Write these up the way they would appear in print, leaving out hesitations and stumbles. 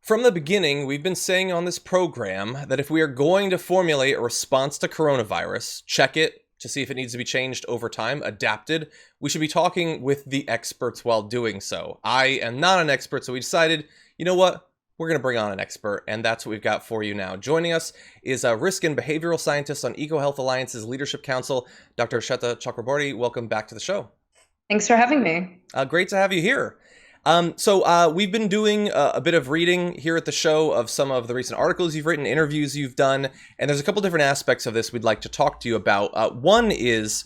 From the beginning, we've been saying on this program that if we are going to formulate a response to coronavirus, check it to see if it needs to be changed over time, adapted, we should be talking with the experts while doing so. I am not an expert, so we decided, you know what? We're going to bring on an expert, and that's what we've got for you now. Joining us is a risk and behavioral scientist on EcoHealth Alliance's Leadership Council, Dr. Shweta Chakraborty. Welcome back to the show. Thanks for having me. Great to have you here. We've been doing a bit of reading here at the show of some of the recent articles you've written, interviews you've done, and there's a couple different aspects of this we'd like to talk to you about. One is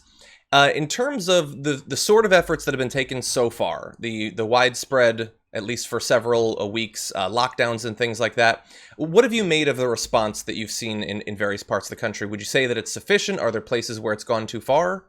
in terms of the sort of efforts that have been taken so far, the widespread, at least for several weeks, lockdowns and things like that. What have you made of the response that you've seen in various parts of the country? Would you say that it's sufficient? Are there places where it's gone too far?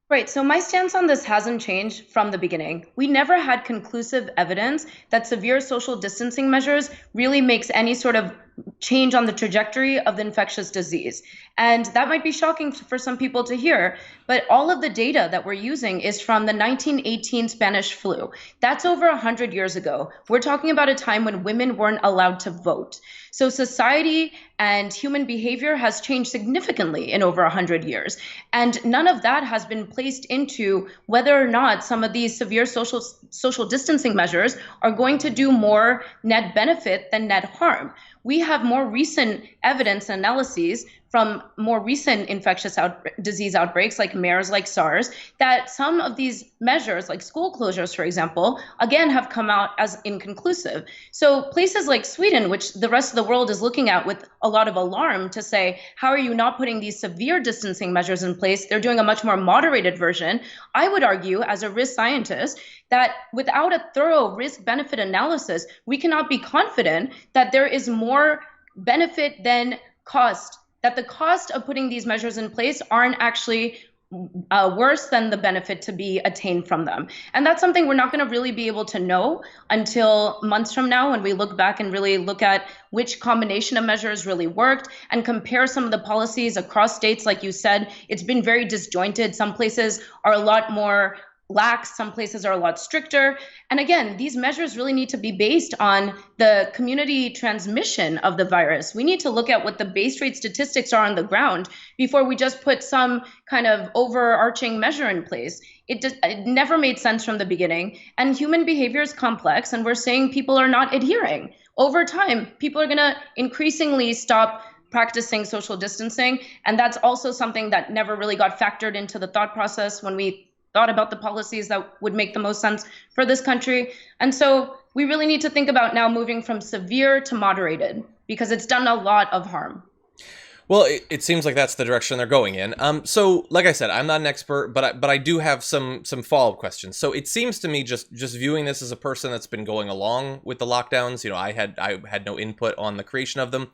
Right. So my stance on this hasn't changed from the beginning. We never had conclusive evidence that severe social distancing measures really makes any sort of change on the trajectory of the infectious disease. And that might be shocking for some people to hear, but all of the data that we're using is from the 1918 Spanish flu. That's over 100 years ago. We're talking about a time when women weren't allowed to vote. So society and human behavior has changed significantly in over 100 years. And none of that has been placed into whether or not some of these severe social distancing measures are going to do more net benefit than net harm. We have more recent evidence and analyses from more recent infectious disease outbreaks like MERS, like SARS, that some of these measures, like school closures, for example, again, have come out as inconclusive. So places like Sweden, which the rest of the world is looking at with a lot of alarm to say, how are you not putting these severe distancing measures in place? They're doing a much more moderated version. I would argue, as a risk scientist, that without a thorough risk-benefit analysis, we cannot be confident that there is more benefit than cost, that the cost of putting these measures in place aren't actually worse than the benefit to be attained from them. And that's something we're not going to really be able to know until months from now when we look back and really look at which combination of measures really worked and compare some of the policies across states. Like you said, it's been very disjointed. Some places are a lot more lax, some places are a lot stricter. And again, these measures really need to be based on the community transmission of the virus. We need to look at what the base rate statistics are on the ground before we just put some kind of overarching measure in place. It never made sense from the beginning. And human behavior is complex, and we're saying people are not adhering. Over time, people are going to increasingly stop practicing social distancing. And that's also something that never really got factored into the thought process when we thought about the policies that would make the most sense for this country. And so we really need to think about now moving from severe to moderated, because it's done a lot of harm. Well, it seems like that's the direction they're going in. So, like I said, I'm not an expert, but I do have some follow-up questions. So it seems to me, just viewing this as a person that's been going along with the lockdowns, I had no input on the creation of them.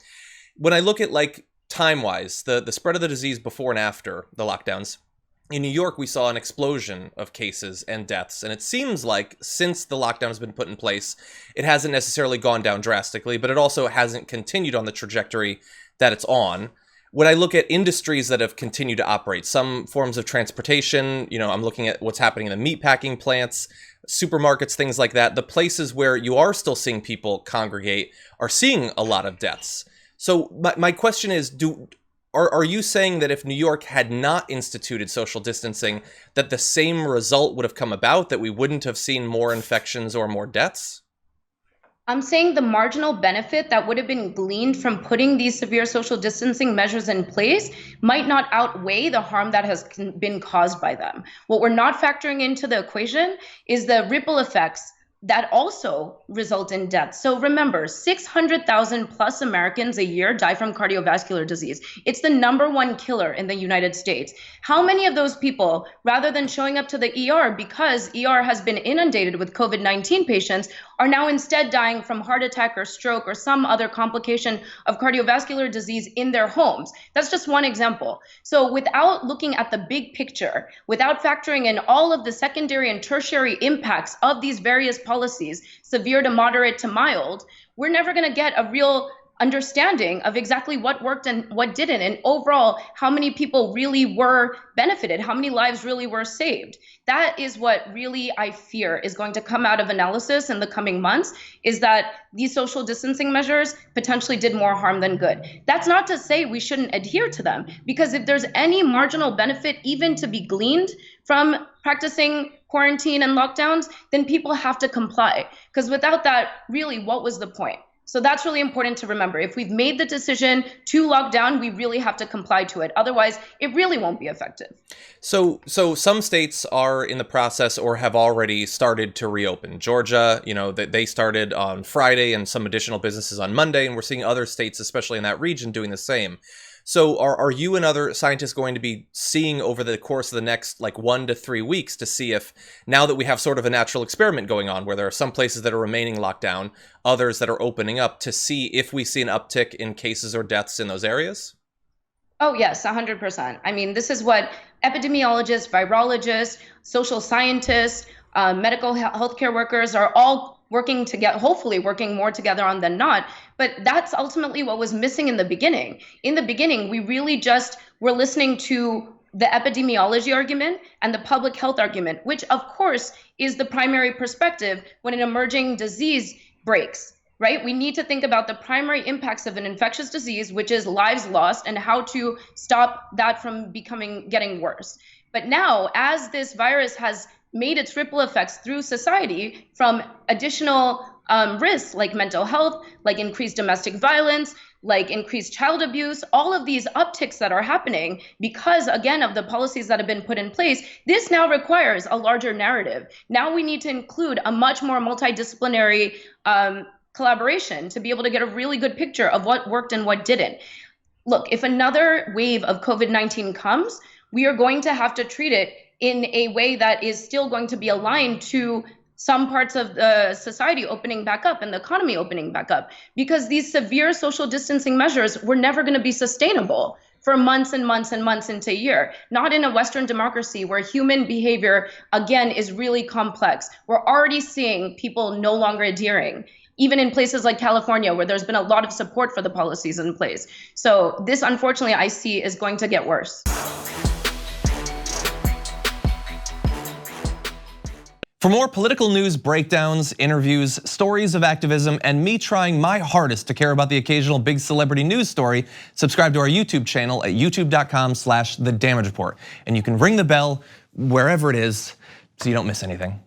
When I look at, like, time-wise, the spread of the disease before and after the lockdowns, in New York, we saw an explosion of cases and deaths, and it seems like since the lockdown has been put in place, it hasn't necessarily gone down drastically, but it also hasn't continued on the trajectory that it's on. When I look at industries that have continued to operate, some forms of transportation, I'm looking at what's happening in the meatpacking plants, supermarkets, things like that. The places where you are still seeing people congregate are seeing a lot of deaths. So my question is, Are you saying that if New York had not instituted social distancing, that the same result would have come about, that we wouldn't have seen more infections or more deaths? I'm saying the marginal benefit that would have been gleaned from putting these severe social distancing measures in place might not outweigh the harm that has been caused by them. What we're not factoring into the equation is the ripple effects that also result in death. So remember, 600,000 plus Americans a year die from cardiovascular disease. It's the #1 killer in the United States. How many of those people, rather than showing up to the ER because ER has been inundated with COVID-19 patients, are now instead dying from heart attack or stroke or some other complication of cardiovascular disease in their homes? That's just one example. So without looking at the big picture, without factoring in all of the secondary and tertiary impacts of these various policies, severe to moderate to mild, we're never going to get a real understanding of exactly what worked and what didn't, and overall how many people really were benefited, how many lives really were saved. That is what really I fear is going to come out of analysis in the coming months, is that these social distancing measures potentially did more harm than good. That's not to say we shouldn't adhere to them, because if there's any marginal benefit even to be gleaned from practicing quarantine and lockdowns, then people have to comply, because without that, really, what was the point? So that's really important to remember. If we've made the decision to lock down, we really have to comply to it. Otherwise, it really won't be effective. So some states are in the process or have already started to reopen. Georgia, they started on Friday, and some additional businesses on Monday, and we're seeing other states, especially in that region, doing the same. So are you and other scientists going to be seeing over the course of the next 1 to 3 weeks to see if, now that we have sort of a natural experiment going on where there are some places that are remaining locked down, others that are opening up, to see if we see an uptick in cases or deaths in those areas? Oh, yes, 100%. I mean, this is what epidemiologists, virologists, social scientists, medical healthcare workers are all working together, hopefully working more together on than not. But that's ultimately what was missing in the beginning. In the beginning, we really just were listening to the epidemiology argument and the public health argument, which of course is the primary perspective when an emerging disease breaks. Right? We need to think about the primary impacts of an infectious disease, which is lives lost, and how to stop that from getting worse. But now, as this virus has made its ripple effects through society, from additional risks like mental health, like increased domestic violence, like increased child abuse, all of these upticks that are happening because, again, of the policies that have been put in place, this now requires a larger narrative. Now we need to include a much more multidisciplinary collaboration to be able to get a really good picture of what worked and what didn't. Look, if another wave of COVID-19 comes, we are going to have to treat it in a way that is still going to be aligned to some parts of the society opening back up and the economy opening back up, because these severe social distancing measures were never going to be sustainable for months and months and months into a year. Not in a Western democracy where human behavior, again, is really complex. We're already seeing people no longer adhering, even in places like California, where there's been a lot of support for the policies in place. So this, unfortunately, I see is going to get worse. For more political news breakdowns, interviews, stories of activism, and me trying my hardest to care about the occasional big celebrity news story, subscribe to our YouTube channel at youtube.com/thedamagereport. And you can ring the bell wherever it is so you don't miss anything.